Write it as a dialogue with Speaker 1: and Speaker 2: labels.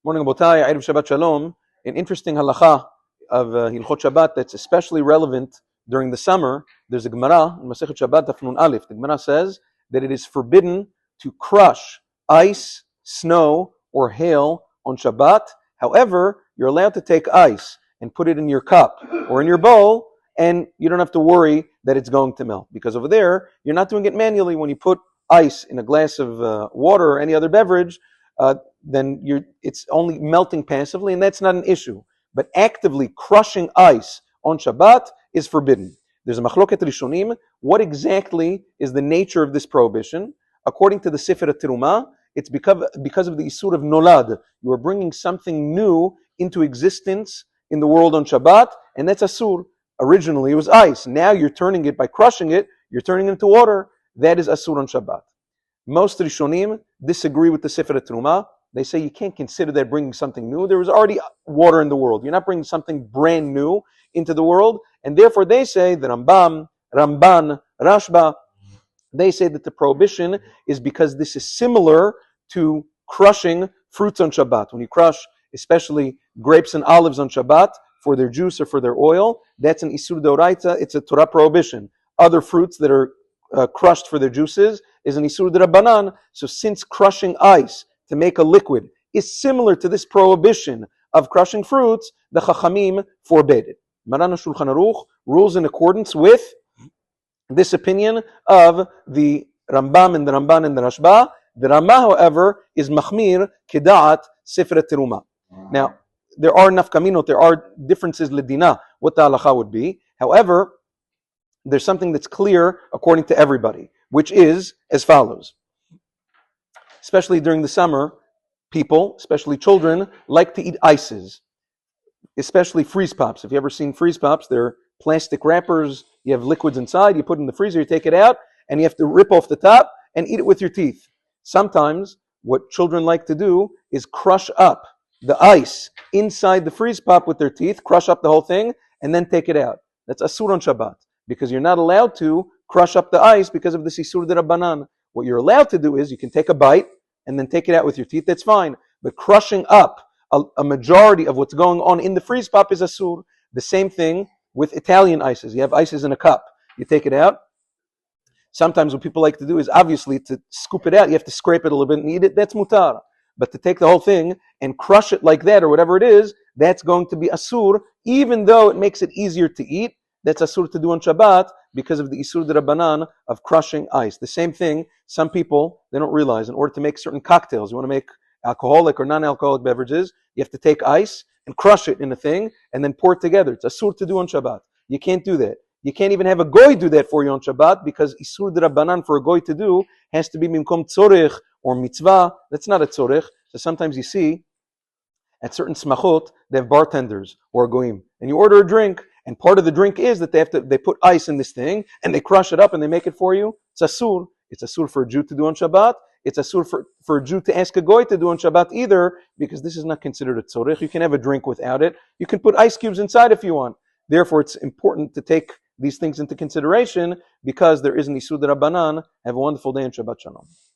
Speaker 1: Morning, Botai, Erev Shabbat Shalom. An interesting halacha of Hilchot Shabbat that's especially relevant during the summer. There's a Gemara in Masechet Shabbat Daf Nun Aleph. The Gemara says that it is forbidden to crush ice, snow, or hail on Shabbat. However, you're allowed to take ice and put it in your cup or in your bowl, and you don't have to worry that it's going to melt. Because over there, you're not doing it manually. When you put ice in a glass of water or any other beverage, then it's only melting passively, and that's not an issue. But actively crushing ice on Shabbat is forbidden. There's a machloket rishonim. What exactly is the nature of this prohibition? According to the Sefer Terumah, it's because of the isur of nolad. You are bringing something new into existence in the world on Shabbat, and that's asur. Originally it was ice. Now you're turning it, by crushing it, you're turning it into water. That is asur on Shabbat. Most Rishonim disagree with the Sefer Terumah. They say you can't consider that bringing something new. There was already water in the world. You're not bringing something brand new into the world. And therefore they say, the Rambam, Ramban, Rashba, they say that the prohibition is because this is similar to crushing fruits on Shabbat. When you crush, especially grapes and olives on Shabbat, for their juice or for their oil, that's an Isur D'Oraita, it's a Torah prohibition. Other fruits that are crushed for their juices is an Isur D'Rabbanan. So since crushing ice to make a liquid is similar to this prohibition of crushing fruits, the Chachamim forbade it. Maran HaShulchan Aruch rules in accordance with this opinion of the Rambam and the Ramban and the Rashba. The Rama, however, is Machmir Keda'at Sefer Terumah. Now, there are nafkaminot, there are differences ledina, what the halacha would be. However, there's something that's clear according to everybody, which is as follows. Especially during the summer, people, especially children, like to eat ices, especially freeze pops. If you've ever seen freeze pops, they're plastic wrappers, you have liquids inside, you put it in the freezer, you take it out, and you have to rip off the top and eat it with your teeth. Sometimes, what children like to do is crush up the ice inside the freeze pop with their teeth, crush up the whole thing, and then take it out. That's asur on Shabbat, because you're not allowed to crush up the ice because of the Isur D'Rabbanan. What you're allowed to do is you can take a bite and then take it out with your teeth, that's fine. But crushing up a majority of what's going on in the freeze pop is asur. The same thing with Italian ices. You have ices in a cup. You take it out. Sometimes what people like to do is obviously to scoop it out, you have to scrape it a little bit and eat it, that's mutar. But to take the whole thing and crush it like that or whatever it is, that's going to be asur, even though it makes it easier to eat. That's asur to do on Shabbat because of the Isur D'Rabbanan of crushing ice. The same thing, some people, they don't realize, in order to make certain cocktails, you want to make alcoholic or non-alcoholic beverages, you have to take ice and crush it in a thing and then pour it together. It's asur to do on Shabbat. You can't do that. You can't even have a goy do that for you on Shabbat because Isur D'Rabbanan for a goy to do has to be mimkom tzorich or mitzvah. That's not a tzorich. So sometimes you see at certain smachot, they have bartenders or goyim, and you order a drink, and part of the drink is that they put ice in this thing and they crush it up and they make it for you. It's asur. It's asur for a Jew to do on Shabbat. It's asur for a Jew to ask a goy to do on Shabbat either, because this is not considered a tzorich. You can have a drink without it. You can put ice cubes inside if you want. Therefore, it's important to take these things into consideration because there is an Isur D'Rabbanan. Have a wonderful day and Shabbat Shalom.